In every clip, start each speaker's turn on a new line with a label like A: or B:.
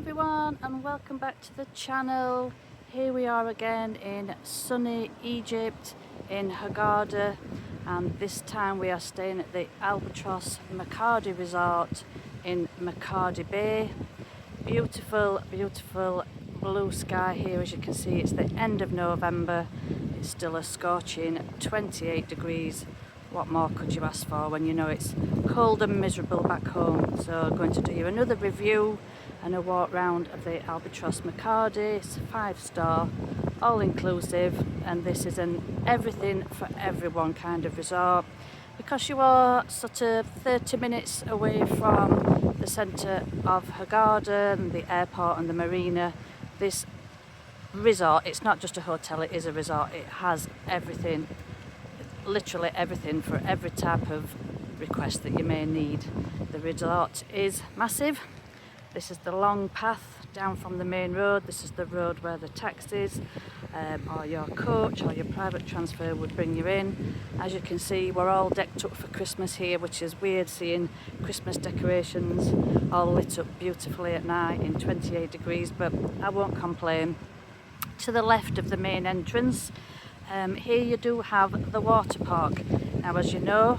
A: everyone, and welcome back to the channel. Here we are again in sunny Egypt in Hurghada, and this time we are staying at the Albatross Makadi resort in Makadi Bay. Beautiful blue sky here. As you can see, it's the end of November. It's still a scorching 28 degrees. What more could you ask for when you know it's cold and miserable back home? So I'm going to do you another review and a walk round of the Albatross Makadi. It's a 5-star, all inclusive, and this is an everything for everyone kind of resort. Because you are sort of 30 minutes away from the centre of Hurghada and the airport and the marina, this resort, it's not just a hotel, it is a resort. It has everything, literally everything, for every type of request that you may need. The resort is massive. This is the long path down from the main road. This is the road where the taxis or your coach or your private transfer would bring you in. As you can see, we're all decked up for Christmas here, which is weird seeing Christmas decorations all lit up beautifully at night in 28 degrees, but I won't complain. To the left of the main entrance, here you do have the water park. Now, as you know,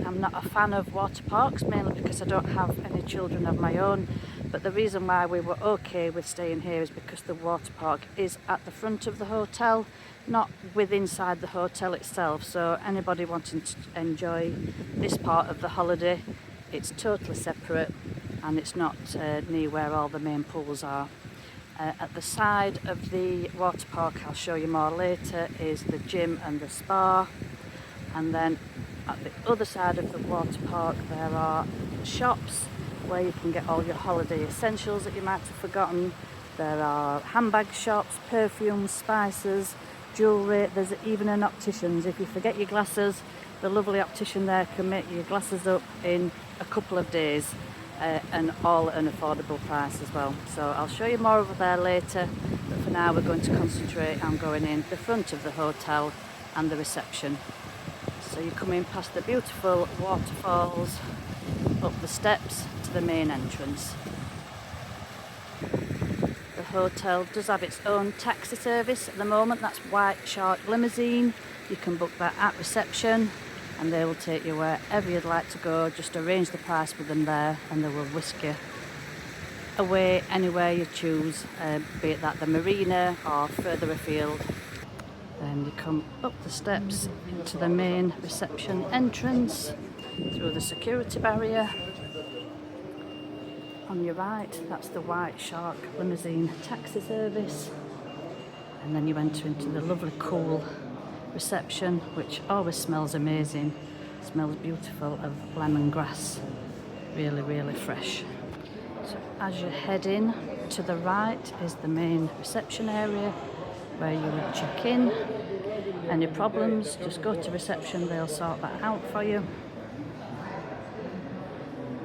A: I'm not a fan of water parks, mainly because I don't have any children of my own, but the reason why we were okay with staying here is because the water park is at the front of the hotel, not inside the hotel itself. So anybody wanting to enjoy this part of the holiday, it's totally separate, and it's not near where all the main pools are. At the side of the water park, I'll show you more later, is the gym and the spa. And then at the other side of the water park, there are shops where you can get all your holiday essentials that you might have forgotten. There are handbag shops, perfumes, spices, jewellery. There's even an optician's. If you forget your glasses, the lovely optician there can make your glasses up in a couple of days. And all at an affordable price as well. So I'll show you more over there later, but for now we're going to concentrate on going in the front of the hotel and the reception. So you come in past the beautiful waterfalls, up the steps to the main entrance. The hotel does have its own taxi service at the moment. That's White Shark Limousine. You can book that at reception, and they will take you wherever you'd like to go. Just arrange the price with them there, and they will whisk you away anywhere you choose, be it that the marina or further afield. Then you come up the steps into the main reception entrance through the security barrier. On your right, that's the White Shark Limousine taxi service, and then you enter into the lovely cool reception, which always smells amazing. Smells beautiful of lemongrass, really fresh. So as you head in, to the right is the main reception area where you would check in. Any problems, just go to reception, they'll sort that out for you.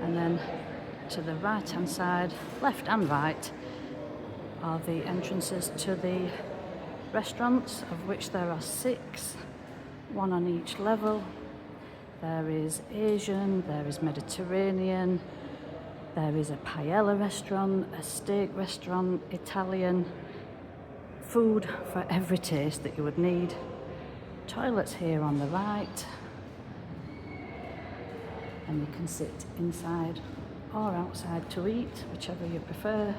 A: And then to the right hand side, left and right, are the entrances to the restaurants, of which there are 6, one on each level. There is Asian, there is Mediterranean, there is a paella restaurant, a steak restaurant, Italian, food for every taste that you would need. Toilets here on the right, and you can sit inside or outside to eat, whichever you prefer,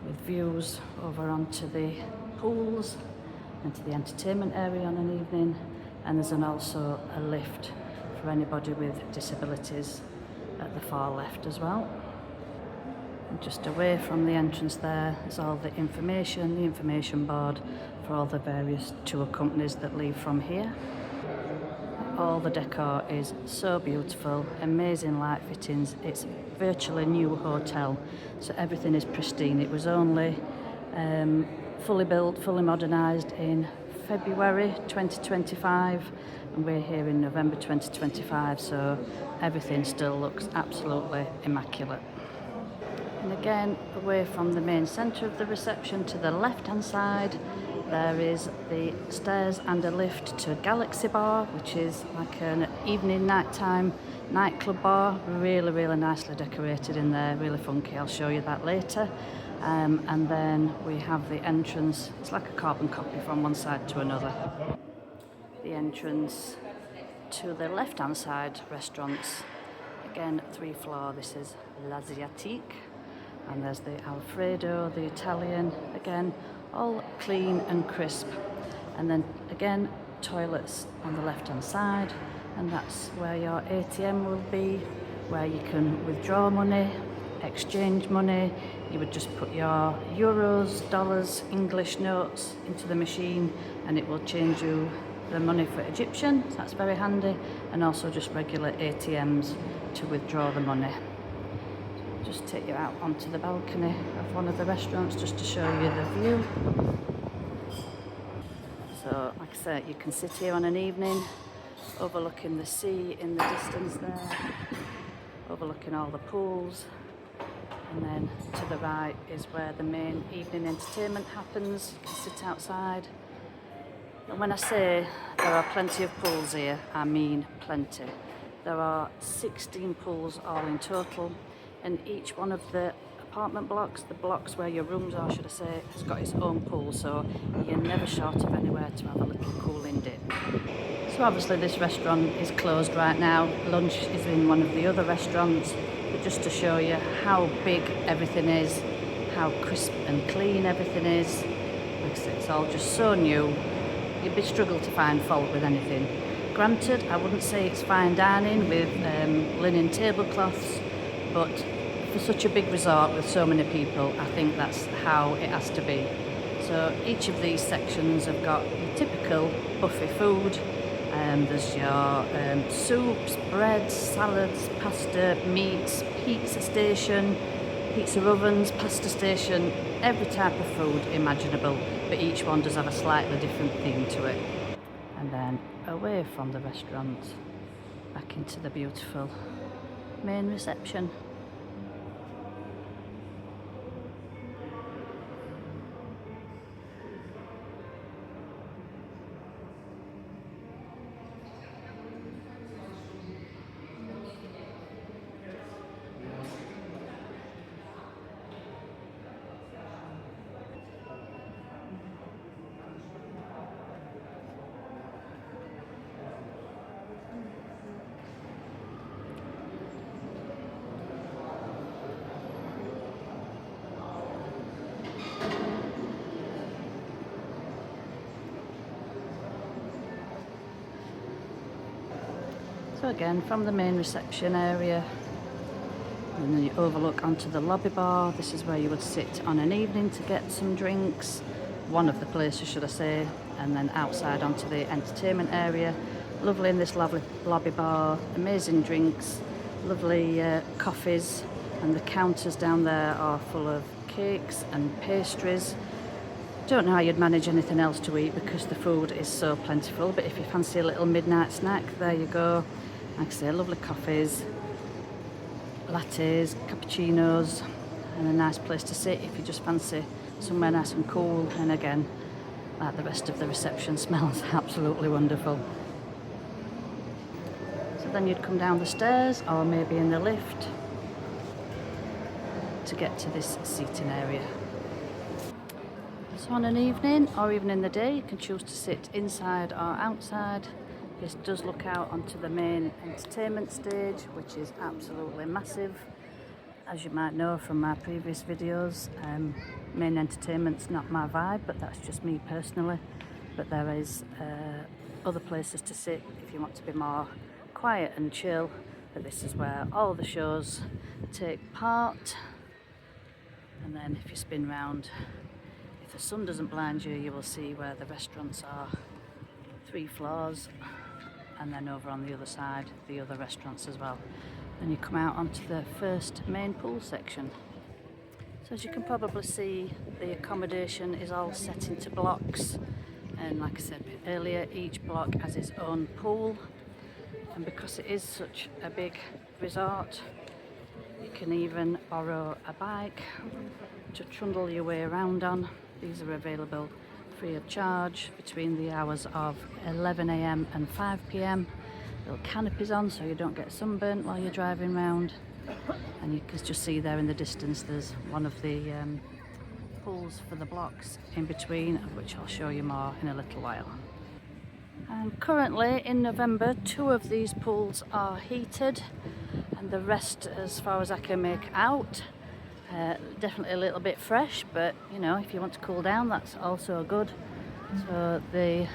A: with views over onto the pools and to the entertainment area on an evening. And there's also a lift for anybody with disabilities at the far left as well. And just away from the entrance there is all the information board for all the various tour companies that leave from here. All the decor is so beautiful, amazing light fittings. It's virtually a new hotel, so everything is pristine. It was only fully built, fully modernised in February 2025, and we're here in November 2025, so everything still looks absolutely immaculate. And again, away from the main centre of the reception, to the left hand side, there is the stairs and a lift to Galaxy Bar, which is like an evening nighttime nightclub bar, really nicely decorated in there, really funky. I'll show you that later. And then we have the entrance. It's like a carbon copy from one side to another. The entrance to the left hand side restaurants, again 3 floor. This is l'Asiatique, and there's the Alfredo, the Italian, again all clean and crisp. And then again toilets on the left hand side, and that's where your ATM will be, where you can withdraw money, exchange money. You would just put your euros, dollars, English notes into the machine and it will change you the money for Egyptian. So that's very handy, and also just regular ATMs to withdraw the money. Just take you out onto the balcony of one of the restaurants just to show you the view. So like I said, you can sit here on an evening overlooking the sea in the distance there, overlooking all the pools, and then to the right is where the main evening entertainment happens. You can sit outside. And when I say there are plenty of pools here, I mean plenty. There are 16 pools all in total, and each one of the apartment blocks, the blocks where your rooms are, should I say, has got its own pool, so you're never short of anywhere to have a little cooling dip. So obviously this restaurant is closed right now. Lunch is in one of the other restaurants, but just to show you how big everything is, how crisp and clean everything is. Like I said, it's all just so new. You'd be struggle to find fault with anything. Granted, I wouldn't say it's fine dining with linen tablecloths, but for such a big resort with so many people, I think that's how it has to be. So each of these sections have got your typical buffet food. There's your soups, breads, salads, pasta, meats, pizza station, pizza ovens, pasta station, every type of food imaginable, but each one does have a slightly different theme to it. And then away from the restaurant, back into the beautiful main reception. So again, from the main reception area, and then you overlook onto the lobby bar. This is where you would sit on an evening to get some drinks, one of the places should I say, and then outside onto the entertainment area. Lovely in this lovely lobby bar, amazing drinks, lovely coffees, and the counters down there are full of cakes and pastries. Don't know how you'd manage anything else to eat because the food is so plentiful, but if you fancy a little midnight snack, there you go. Like I say, lovely coffees, lattes, cappuccinos, and a nice place to sit if you just fancy somewhere nice and cool. And again, like the rest of the reception, smells absolutely wonderful. So then you'd come down the stairs or maybe in the lift to get to this seating area. So on an evening or even in the day, you can choose to sit inside or outside. This does look out onto the main entertainment stage, which is absolutely massive. As you might know from my previous videos, main entertainment's not my vibe, but that's just me personally. But there is other places to sit if you want to be more quiet and chill. But this is where all the shows take part. And then if you spin round, if the sun doesn't blind you, you will see where the restaurants are. 3 floors, and then over on the other side, the other restaurants as well. Then you come out onto the first main pool section. So as you can probably see, the accommodation is all set into blocks. And like I said earlier, each block has its own pool. And because it is such a big resort, you can even borrow a bike to trundle your way around on. These are available free of charge between the hours of 11 AM and 5 PM. little canopies on so you don't get sunburnt while you're driving round. And you can just see there in the distance there's one of the pools for the blocks in between, of which I'll show you more in a little while. And currently in November 2 of these pools are heated and the rest, as far as I can make out, definitely a little bit fresh, but you know, if you want to cool down, that's also good. So the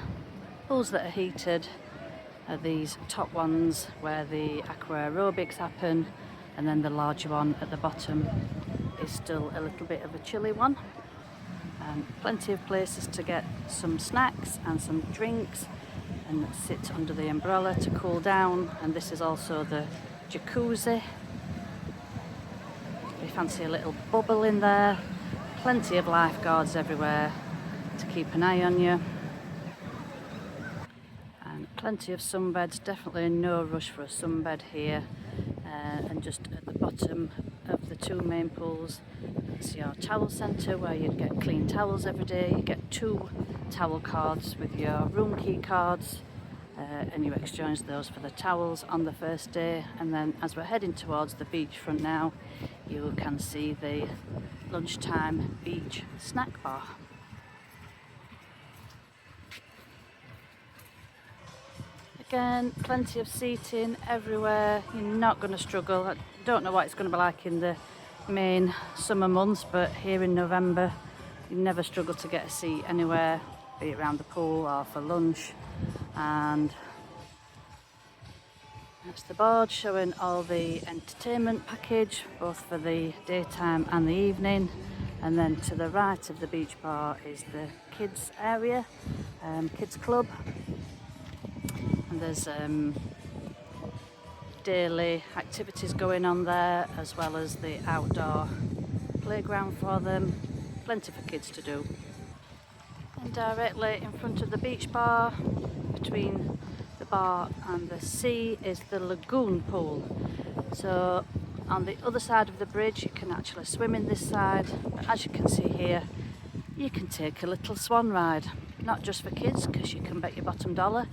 A: pools that are heated are these top ones where the aqua aerobics happen, and then the larger one at the bottom is still a little bit of a chilly one. Plenty of places to get some snacks and some drinks and sit under the umbrella to cool down. And this is also the jacuzzi. If you fancy a little bubble in there, plenty of lifeguards everywhere to keep an eye on you. And plenty of sunbeds, definitely no rush for a sunbed here. And just at the bottom of the 2 main pools, that's your towel centre where you'd get clean towels every day. You get 2 towel cards with your room key cards, and you exchange those for the towels on the first day. And then as we're heading towards the beachfront now, you can see the lunchtime beach snack bar. Again, plenty of seating everywhere. You're not going to struggle. I don't know what it's going to be like in the main summer months, but here in November you never struggle to get a seat anywhere, be it around the pool or for lunch. And that's the board showing all the entertainment package, both for the daytime and the evening. And then to the right of the beach bar is the kids area, kids club. And there's daily activities going on there, as well as the outdoor playground for them. Plenty for kids to do. And directly in front of the beach bar, between the bar and the sea, is the lagoon pool. So on the other side of the bridge you can actually swim in this side, but as you can see here, you can take a little swan ride. Not just for kids, because you can bet your bottom dollar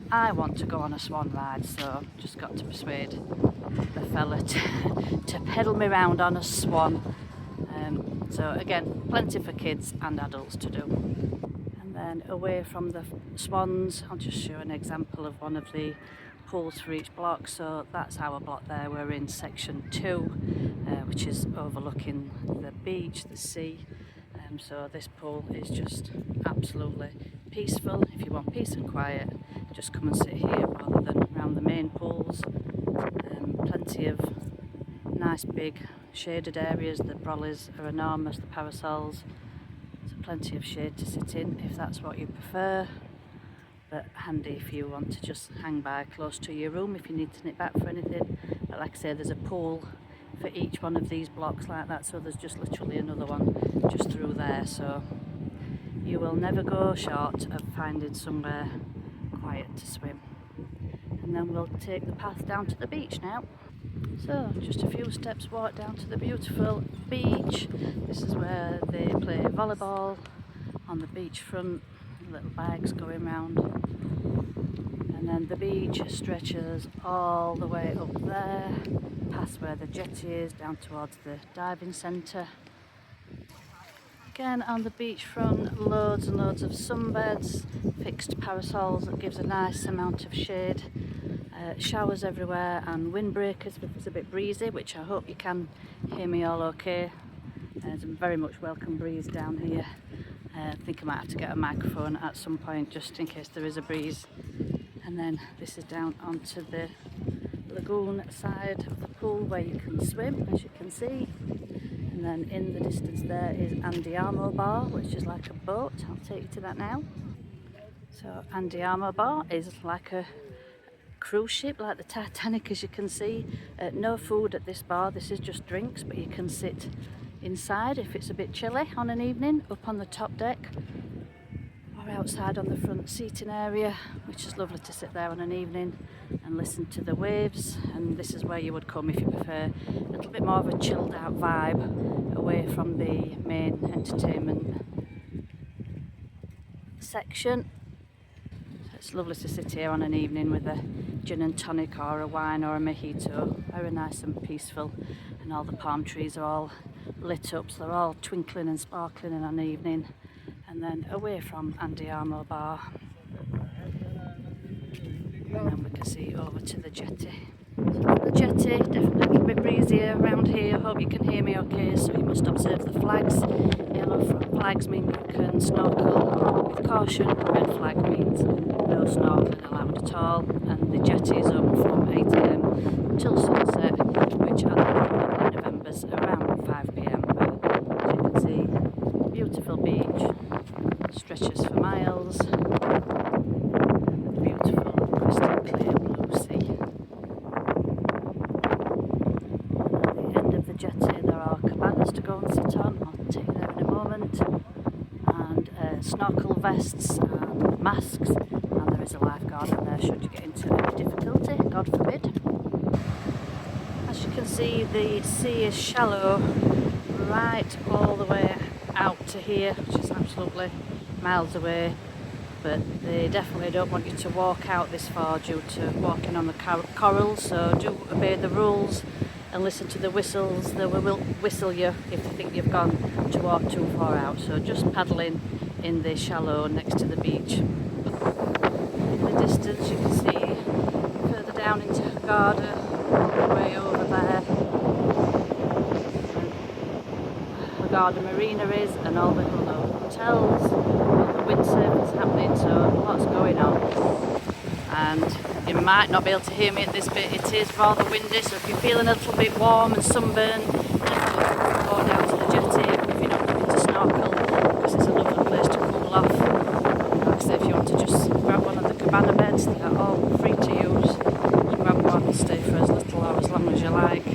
A: I want to go on a swan ride, so just got to persuade the fella to pedal me round on a swan. So again, plenty for kids and adults to do. And then away from the swans, I'll just show an example of one of the pools for each block. So that's our block there. We're in section 2, which is overlooking the beach, the sea. So this pool is just absolutely peaceful. If you want peace and quiet, just come and sit here rather than around the main pools. Plenty of nice big shaded areas. The brollies are enormous, the parasols, so plenty of shade to sit in if that's what you prefer, but handy if you want to just hang by close to your room if you need to nip back for anything. But like I say, there's a pool for each one of these blocks like that, so there's just literally another one just through there, so you will never go short of finding somewhere quiet to swim. And then we'll take the path down to the beach now. So just a few steps walk down to the beautiful beach. This is where they play volleyball on the beachfront, little bags going round. And then the beach stretches all the way up there, past where the jetty is, down towards the diving centre. Again on the beachfront, loads and loads of sunbeds, fixed parasols that gives a nice amount of shade, showers everywhere and windbreakers if it's a bit breezy, which I hope you can hear me all okay. There's a very much welcome breeze down here. I think I might have to get a microphone at some point just in case there is a breeze. And then this is down onto the lagoon side of the pool where you can swim, as you can see. And then in the distance there is Andiamo Bar, which is like a boat. I'll take you to that now. So Andiamo Bar is like a cruise ship, like the Titanic, as you can see. No food at this bar, this is just drinks, but you can sit inside if it's a bit chilly on an evening, up on the top deck, or outside on the front seating area, which is lovely to sit there on an evening and listen to the waves. And this is where you would come if you prefer a little bit more of a chilled out vibe away from the main entertainment section. So It's lovely to sit here on an evening with a gin and tonic or a wine or a mojito. Very nice and peaceful, and all the palm trees are all lit up, so they're all twinkling and sparkling in an evening. And then away from Andiamo Bar, and then we can see over to the jetty. The jetty, definitely a little bit breezier around here. I hope you can hear me okay, so you must observe the flags. Yellow flags mean you can snorkel with caution, red flag means no snorkeling allowed at all, and the jetty is open from 8 AM till sunset, which at the moment in November is around 5 PM. But as you can see, beautiful beach, stretches for miles, beautiful crystal clear blue sea. Jetty, there are cabanas to go and sit on. I'll take you there in a moment, and snorkel vests and masks, and there is a lifeguard in there should you get into any difficulty, God forbid. As you can see, the sea is shallow right all the way out to here, which is absolutely miles away, but they definitely don't want you to walk out this far due to walking on the corals, so do obey the rules and listen to the whistles. They will whistle you if they think you've gone to walk too far out, so just paddling in the shallow next to the beach. In the distance you can see further down into Hurghada, way over there, Hurghada Marina is, and all the hotels, all the windsurf is happening, so lots going on. And you might not be able to hear me at this bit, it is rather windy, so if you're feeling a little bit warm and sunburned, definitely walk down to the jetty if you're not looking to snorkel, because it's a lovely place to cool off. Like I say, if you want to just grab one of the cabana beds, they're all free to use. Just grab one and stay for as little or as long as you like.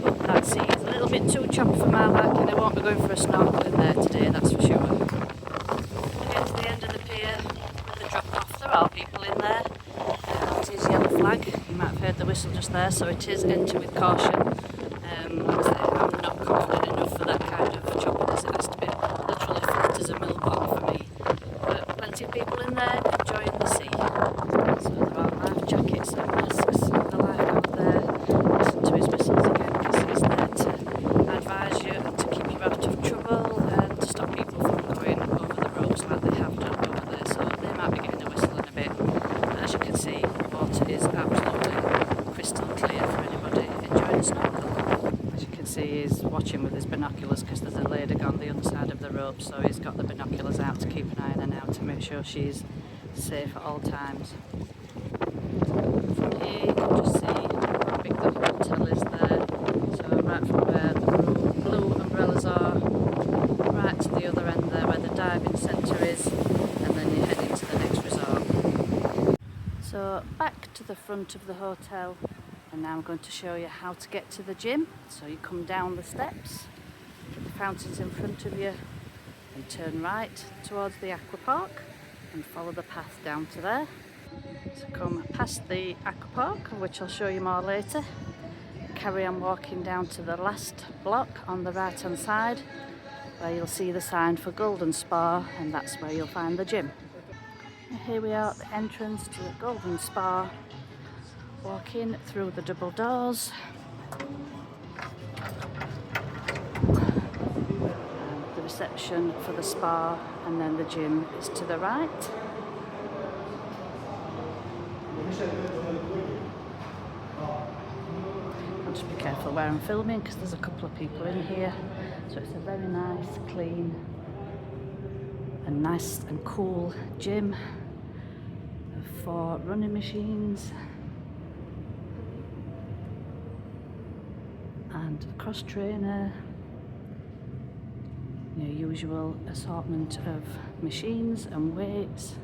A: But that sea is a little bit too choppy for my liking. I won't be going for a snorkel in there today, that's for sure. We get to the end of the pier with the drop off. There are people in there. Yellow flag, you might have heard the whistle just there, so it is enter with caution. I'm not confident enough for that kind of choppiness, it has to be literally flat as a mill pond for me. But plenty of people in there enjoying the sea. So there are life jackets and masks, the lifeguard there, listen to his whistles again because he's there to advise you and to keep you out of trouble and to stop people from going over the ropes like they have done over there, so they might be getting a whistle in a bit. And as you can see, is absolutely crystal clear for anybody enjoying a snorkel. As you can see, he's watching with his binoculars because there's a lady on the other side of the rope, so he's got the binoculars out to keep an eye on her now to make sure she's safe at all times. From here you can just see how big the hotel is there, so right from where the blue umbrellas are, right to the other end there where the diving centre is, and then you head into the next resort. So back to the front of the hotel, and now I'm going to show you how to get to the gym. So you come down the steps, the fountains in front of you, and turn right towards the aqua park and follow the path down to there. So come past the aqua park, which I'll show you more later. Carry on walking down to the last block on the right hand side, where you'll see the sign for Golden Spa, and that's where you'll find the gym. Here we are at the entrance to the Golden Spa, walking through the double doors. The reception for the spa, and then the gym is to the right. I'll just be careful where I'm filming because there's a couple of people in here. So it's a very nice, clean and nice and cool gym. 4 running machines and a cross trainer, your usual assortment of machines and weights.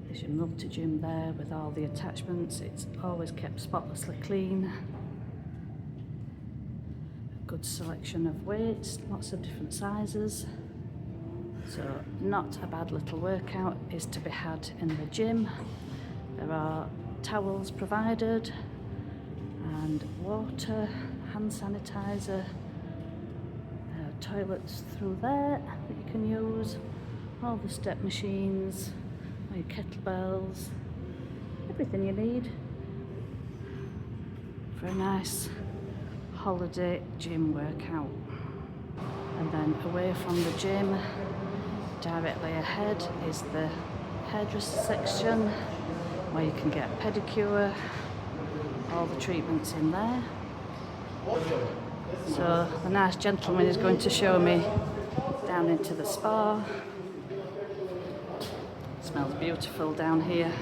A: There's your multi-gym there with all the attachments. It's always kept spotlessly clean. Good selection of weights, lots of different sizes. So not a bad little workout is to be had in the gym. There are towels provided and water, hand sanitizer. Toilets through there that you can use. All the step machines, all your kettlebells, everything you need for a nice holiday gym workout. And then away from the gym, directly ahead is the hairdresser section where you can get a pedicure, all the treatments in there. So the nice gentleman is going to show me down into the spa. It smells beautiful down here.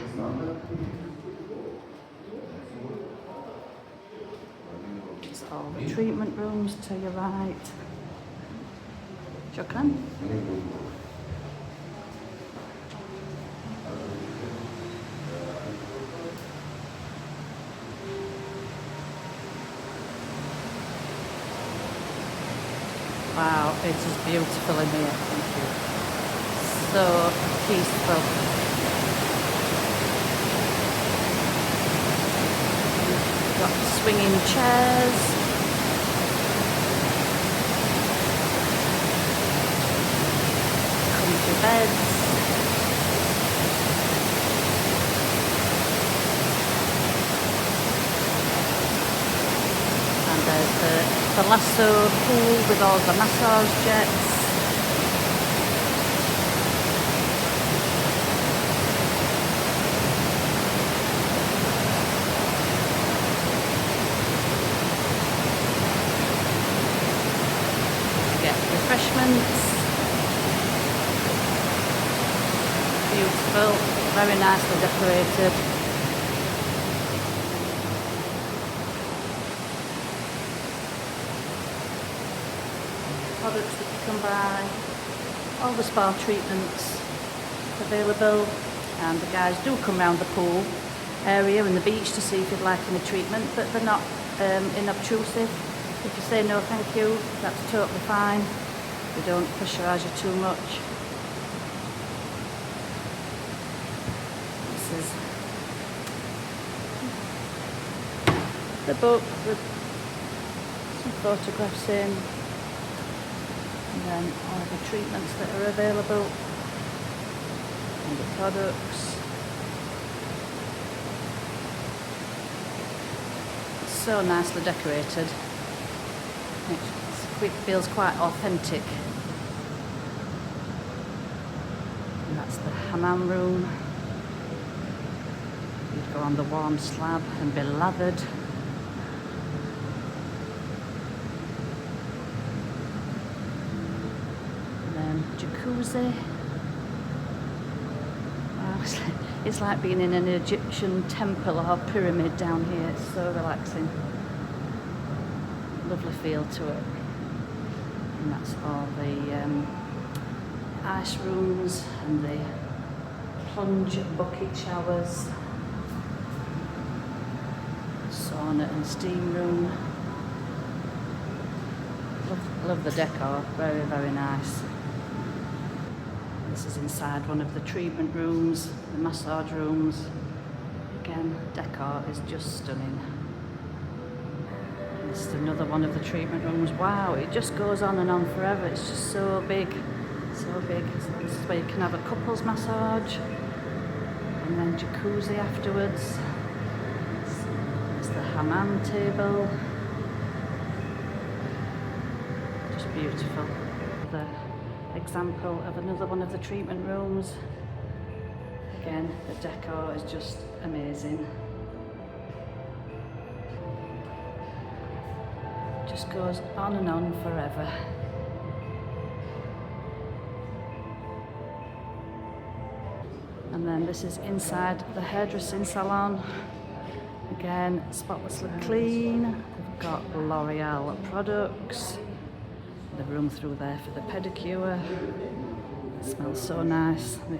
A: It's all the treatment rooms to your right. Shukran. Wow, it is beautiful in here, thank you. So peaceful. Got swinging chairs. Comfy beds. And there's the lasso pool with all the massage jets. You get refreshments. Beautiful, very nicely decorated. Products that you can buy, all the spa treatments available, and the guys do come round the pool area and the beach to see if you'd like any treatment, but they're not inobtrusive. If you say no thank you, that's totally fine. They don't pressurise you too much. This is the book with some photographs in. And then all the treatments that are available and the products. It's so nicely decorated. It feels quite authentic. And that's the hammam room. You'd go on the warm slab and be lathered. Jacuzzi. Wow, it's like being in an Egyptian temple or pyramid down here. It's so relaxing. Lovely feel to it. And that's all the ice rooms and the plunge bucket showers, sauna and steam room. Love the decor, very, very nice. This is inside one of the treatment rooms, the massage rooms. Again, decor is just stunning. This is another one of the treatment rooms. Wow, it just goes on and on forever. It's just so big, so big. So this is where you can have a couples massage and then jacuzzi afterwards. It's the hammam table. Just beautiful. The example of another one of the treatment rooms. Again, the decor is just amazing. Just goes on and on forever. And then this is inside the hairdressing salon. Again, spotlessly clean. They've got L'Oreal products. The room through there for the pedicure. It smells so nice. The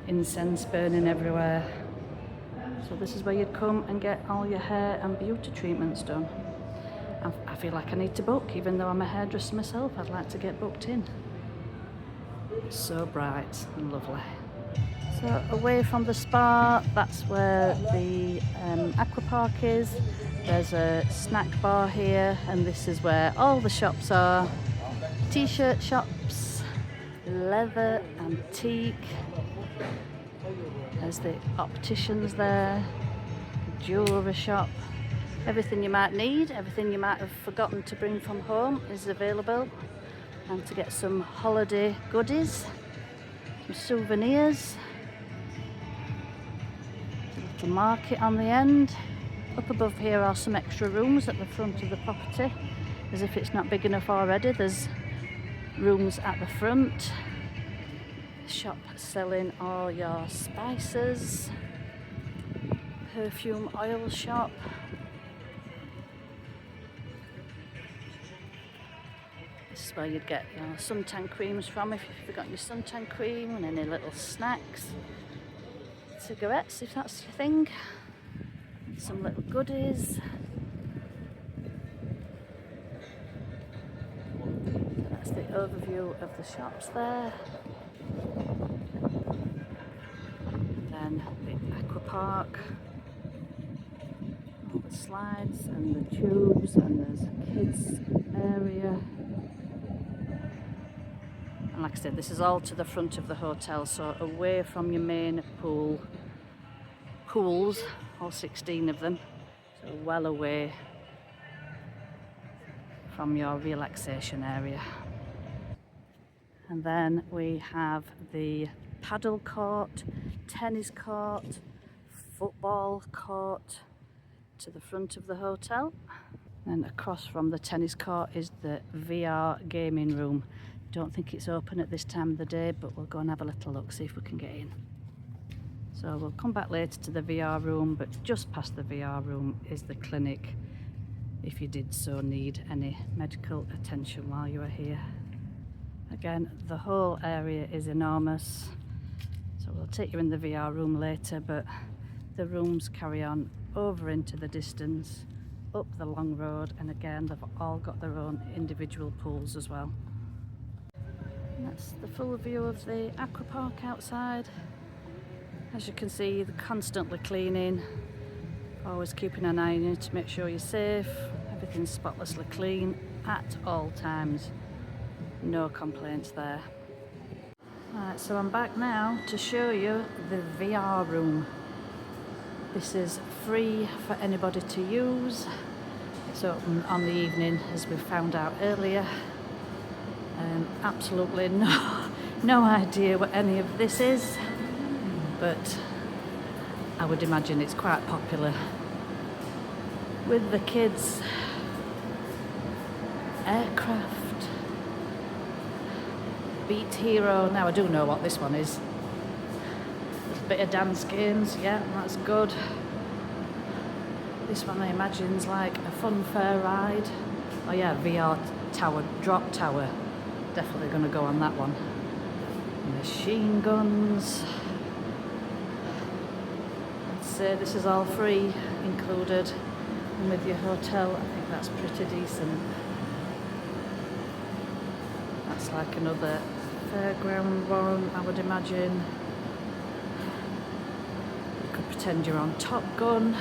A: incense burning everywhere. So this is where you'd come and get all your hair and beauty treatments done. I feel like I need to book, even though I'm a hairdresser myself. I'd like to get booked in. It's so bright and lovely. So away from the spa, that's where the aqua park is. There's a snack bar here, and this is where all the shops are. T-shirt shops, leather, antique. There's the opticians there, jewellery shop. Everything you might need, everything you might have forgotten to bring from home is available. And to get some holiday goodies, some souvenirs. A little market on the end. Up above here are some extra rooms at the front of the property. As if it's not big enough already, there's rooms at the front. Shop selling all your spices. Perfume oil shop. This is where you'd get suntan creams from if you've forgotten your suntan cream, and any little snacks. Cigarettes if that's your thing. Some little goodies. So that's the overview of the shops there. Then the aqua park. All the slides and the tubes, and there's a kids area. And like I said, this is all to the front of the hotel, so away from your main pools, all 16 of them, so well away from your relaxation area. And then we have the paddle court, tennis court, football court to the front of the hotel. And across from the tennis court is the VR gaming room. Don't think it's open at this time of the day, but we'll go and have a little look, see if we can get in. So we'll come back later to the VR room, but just past the VR room is the clinic, if you did so need any medical attention while you are here. Again, the whole area is enormous, so we'll take you in the VR room later, but the rooms carry on over into the distance, up the long road, and again they've all got their own individual pools as well. And that's the full view of the aqua park outside. As you can see, they're constantly cleaning, always keeping an eye on you to make sure you're safe. Everything's spotlessly clean at all times. No complaints there. Right, so I'm back now to show you the VR room. This is free for anybody to use. It's open on the evening, as we found out earlier. Absolutely no idea what any of this is, but I would imagine it's quite popular with the kids. Aircraft, Beat Hero. Now I do know what this one is. There's a bit of dance games, yeah, that's good. This one I imagine's like a fun fair ride. Oh yeah, VR tower, drop tower. Definitely going to go on that one. Machine guns. I'd say this is all free included, and with your hotel I think that's pretty decent. That's like another fairground one, I would imagine. You could pretend you're on Top Gun.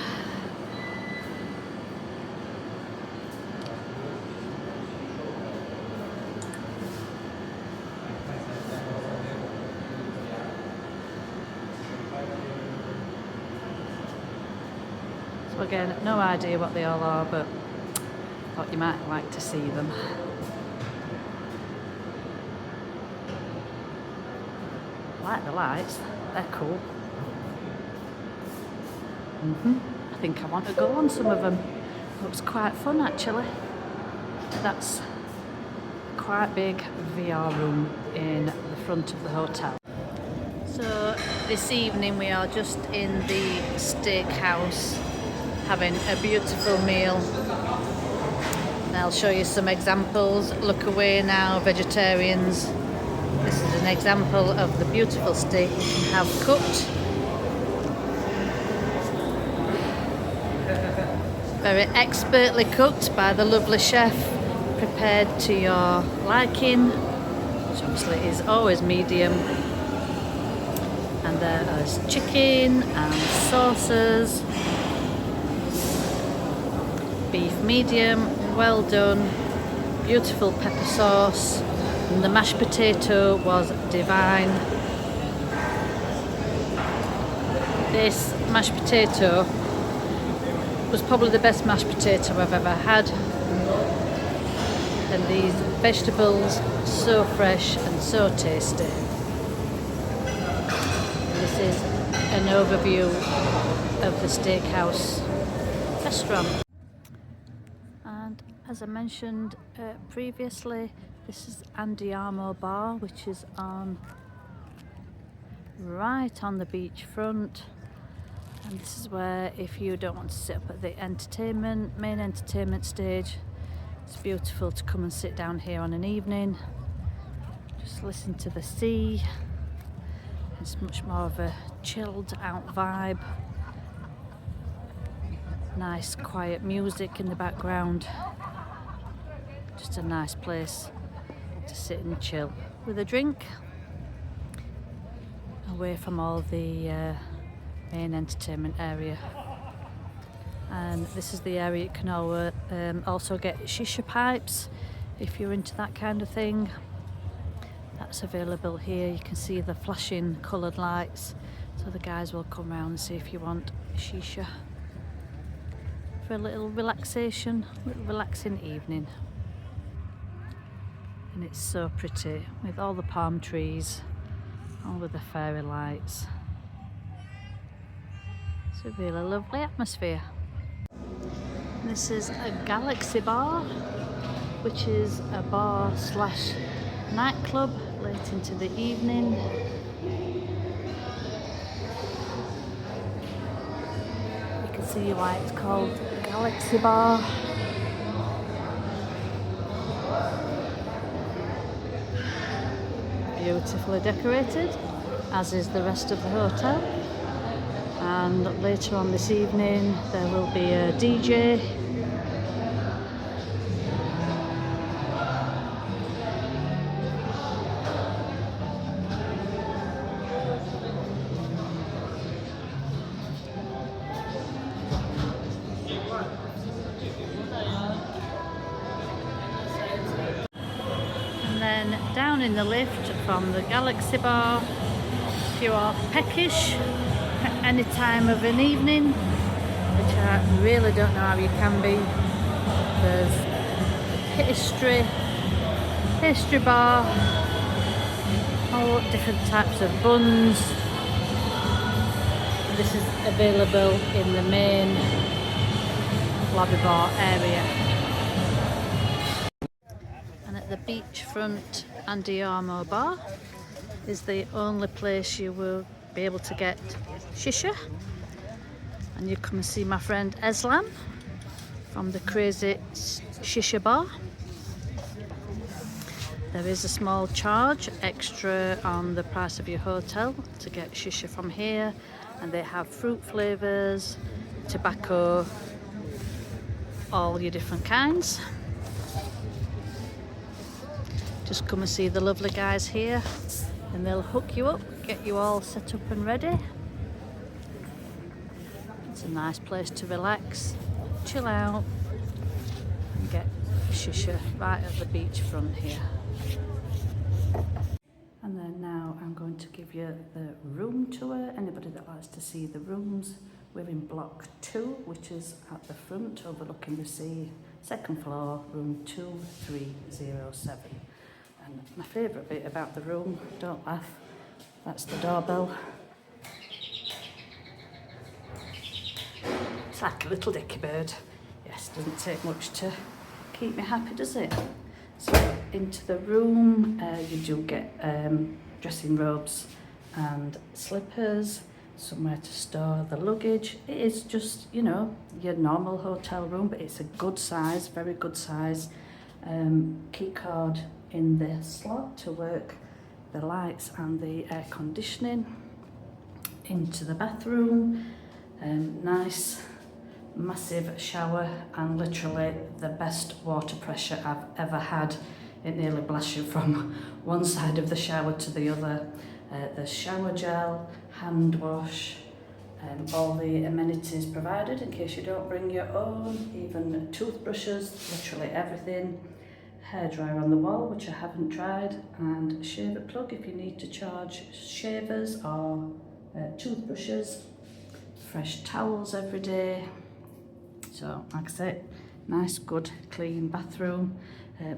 A: So again, no idea what they all are, but thought you might like to see them. I like the lights, they're cool. I think I want to go on some of them. Looks quite fun actually. That's quite big VR room in the front of the hotel. So this evening we are just in the steakhouse having a beautiful meal. And I'll show you some examples. Look away now, vegetarians. This is an example of the beautiful steak you can have cooked. Very expertly cooked by the lovely chef, prepared to your liking, which obviously is always medium. And there is chicken and sauces. beef medium, well done, beautiful pepper sauce, and the mashed potato was divine. This mashed potato was probably the best mashed potato I've ever had, and these vegetables so fresh and so tasty. This is an overview of the steakhouse restaurant, and as I mentioned previously, this is Andiamo Bar, which is right on the beachfront. And this is where, if you don't want to sit up at the main entertainment stage, it's beautiful to come and sit down here on an evening, just listen to the sea. It's much more of a chilled out vibe. Nice quiet music in the background. Just a nice place to sit and chill with a drink, away from all the main entertainment area. And this is the area you can also get shisha pipes if you're into that kind of thing. That's available here. You can see the flashing coloured lights, so the guys will come round and see if you want shisha for a little relaxing evening. And it's so pretty with all the palm trees, all with the fairy lights. It's a really lovely atmosphere. This is a Galaxy Bar, which is a bar slash nightclub late into the evening. You can see why it's called Galaxy Bar. Beautifully decorated, as is the rest of the hotel. And later on this evening there will be a DJ. And then down in the lift from the Galaxy Bar, if you are peckish at any time of an evening, which I really don't know how you can be, there's a pastry bar, all different types of buns. This is available in the main lobby bar area. And at the beachfront Andiamo Bar is the only place you will be able to get shisha. And you come and see my friend Eslam from the Crazy Shisha Bar. There is a small charge extra on the price of your hotel to get shisha from here, and they have fruit flavours, tobacco, all your different kinds. Just come and see the lovely guys here and they'll hook you up, get you all set up and ready. It's a nice place to relax, chill out and get shisha right at the beachfront here. And then now I'm going to give you the room tour. Anybody that likes to see the rooms, we're in block 2, which is at the front overlooking the sea, second floor, room 2307. And my favourite bit about the room, don't laugh, that's the doorbell. It's like a little dicky bird. Yes, doesn't take much to keep me happy, does it? So into the room, you do get dressing robes and slippers, somewhere to store the luggage. It is just, you know, your normal hotel room, but it's a good size, very good size. Key card in the slot to work the lights and the air conditioning. Into the bathroom, nice massive shower and literally the best water pressure I've ever had. It nearly blasts you from one side of the shower to the other. The shower gel, hand wash, All the amenities provided in case you don't bring your own, even toothbrushes, literally everything. Hairdryer on the wall, which I haven't tried, and shaver plug if you need to charge shavers or toothbrushes. Fresh towels every day. So like I said, nice good clean bathroom.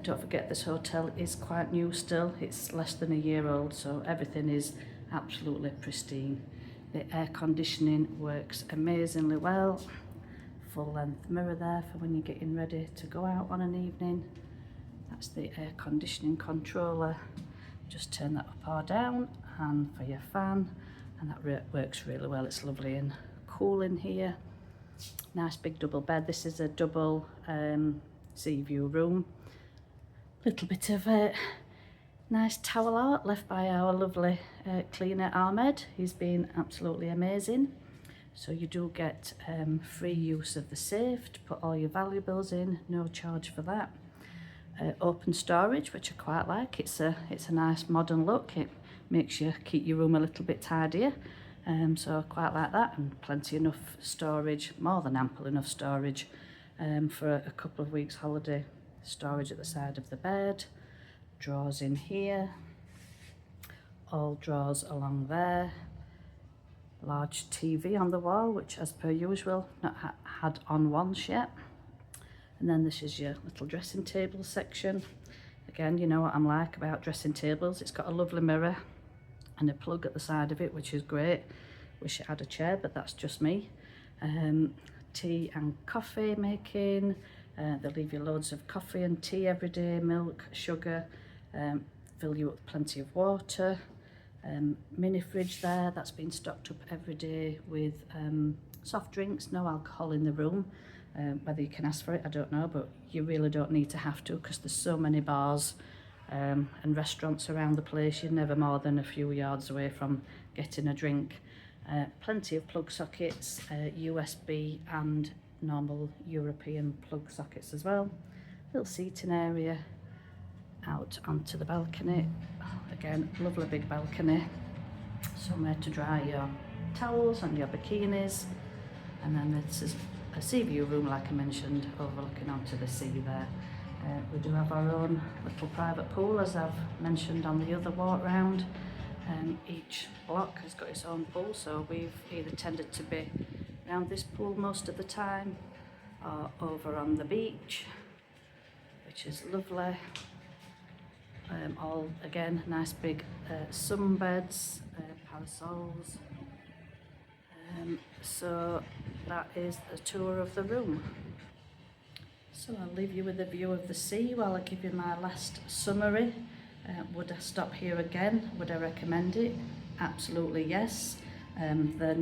A: Don't forget this hotel is quite new still, it's less than a year old, so everything is absolutely pristine. The air conditioning works amazingly well. Full length mirror there for when you're getting ready to go out on an evening. That's the air conditioning controller. Just turn that up or down, and for your fan, and that works really well. It's lovely and cool in here. Nice big double bed. This is a double sea view room. Little bit of nice towel art left by our lovely cleaner Ahmed. He's been absolutely amazing. So you do get free use of the safe to put all your valuables in, no charge for that. Open storage, which I quite like. It's a nice modern look. It makes you keep your room a little bit tidier. So I quite like that, and plenty enough storage, more than ample enough storage for a couple of weeks holiday. Storage at the side of the bed, drawers in here, all drawers along there, large TV on the wall, which as per usual not had on once yet. And then this is your little dressing table section. Again, you know what I'm like about dressing tables. It's got a lovely mirror and a plug at the side of it, which is great. Wish it had a chair, but that's just me. Tea and coffee making. They leave you loads of coffee and tea every day, milk, sugar, fill you up with plenty of water. Mini fridge there, that's been stocked up every day with soft drinks, no alcohol in the room. Whether you can ask for it, I don't know, but you really don't need to have to, because there's so many bars and restaurants around the place. You're never more than a few yards away from getting a drink. Plenty of plug sockets, USB and normal European plug sockets as well. Little seating area out onto the balcony. Again, lovely big balcony. Somewhere to dry your towels and your bikinis. And then this is a sea view room, like I mentioned, overlooking onto the sea there. We do have our own little private pool, as I've mentioned on the other walk round. Each block has got its own pool, so we've either tended to be around this pool most of the time or over on the beach, which is lovely. All again nice big sunbeds, parasols. So that is a tour of the room. So I'll leave you with a view of the sea while I give you my last summary. Would I stop here again? Would I recommend it? Absolutely yes. There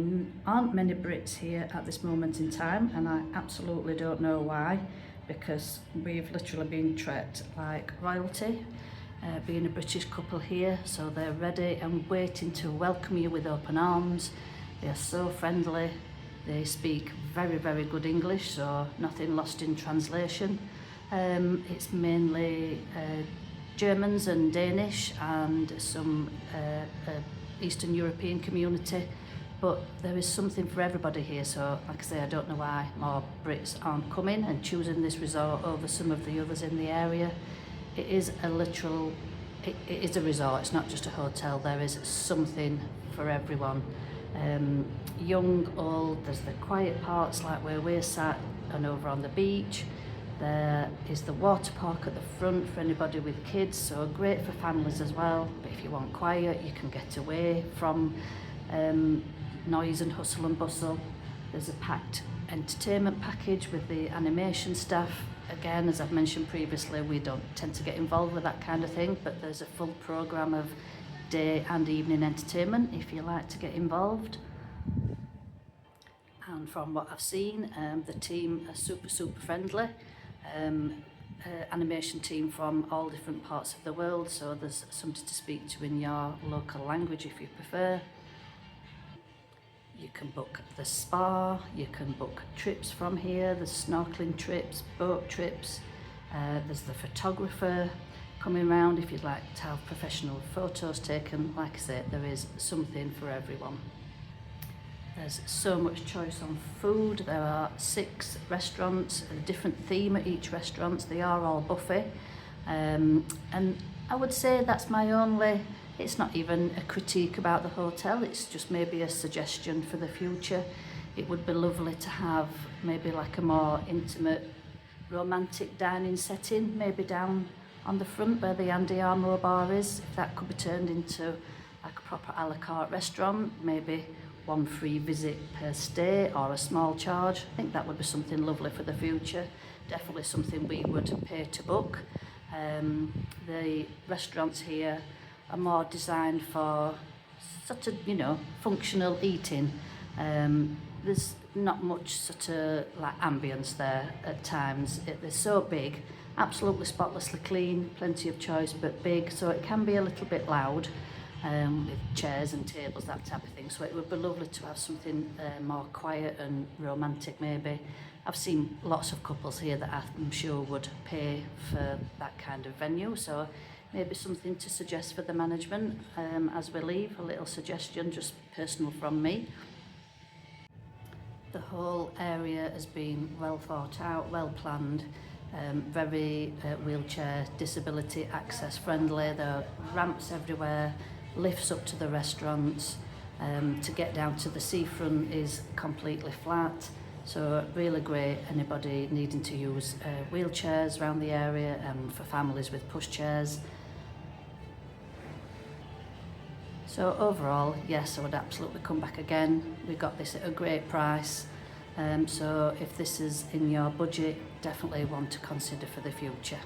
A: aren't many Brits here at this moment in time, and I absolutely don't know why, because we've literally been treated like royalty, being a British couple here, so they're ready and waiting to welcome you with open arms. They are so friendly. They speak very, very good English, so nothing lost in translation. It's mainly Germans and Danish and some Eastern European community, but there is something for everybody here. So like I say, I don't know why more Brits aren't coming and choosing this resort over some of the others in the area. It is a literal, it is a resort, it's not just a hotel. There is something for everyone. Young, old, there's the quiet parts like where we're sat and over on the beach. There is the water park at the front for anybody with kids, so great for families as well. But if you want quiet, you can get away from noise and hustle and bustle. There's a packed entertainment package with the animation staff. Again, as I've mentioned previously, we don't tend to get involved with that kind of thing, but there's a full programme of day and evening entertainment if you like to get involved. And from what I've seen, the team are super friendly. Animation team from all different parts of the world, so there's somebody to speak to in your local language if you prefer. You can book the spa, you can book trips from here, there's snorkeling trips, boat trips, there's the photographer coming around if you'd like to have professional photos taken. Like I said, there is something for everyone. There's so much choice on food. There are 6 restaurants, a different theme at each restaurant. They are all buffet. And I would say that's my only, it's not even a critique about the hotel, it's just maybe a suggestion for the future. It would be lovely to have maybe like a more intimate, romantic dining setting, maybe down on the front where the Andy Armour bar is. If that could be turned into like a proper a la carte restaurant, maybe 1 free visit per stay or a small charge. I think that would be something lovely for the future. Definitely something we would pay to book. The restaurants here are more designed for sort of, you know, functional eating. There's not much sort of like ambience there at times. They're so big, absolutely spotlessly clean, plenty of choice but big, so it can be a little bit loud with chairs and tables, that type of thing. So it would be lovely to have something more quiet and romantic maybe. I've seen lots of couples here that I'm sure would pay for that kind of venue, so maybe something to suggest for the management as we leave, a little suggestion, just personal from me. The whole area has been well thought out, well planned, very wheelchair disability access friendly. There are ramps everywhere, lifts up to the restaurants. To get down to the seafront is completely flat. So really great, anybody needing to use wheelchairs around the area and for families with pushchairs. So overall, yes, I would absolutely come back again. We got this at a great price. So if this is in your budget, definitely one to consider for the future.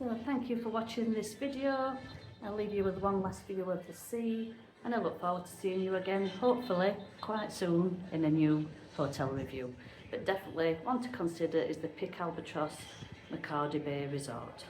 A: So thank you for watching this video. I'll leave you with one last view of the sea, and I look forward to seeing you again, hopefully quite soon, in a new hotel review. But definitely one to consider is the Pickalbatros Makadi Bay Resort.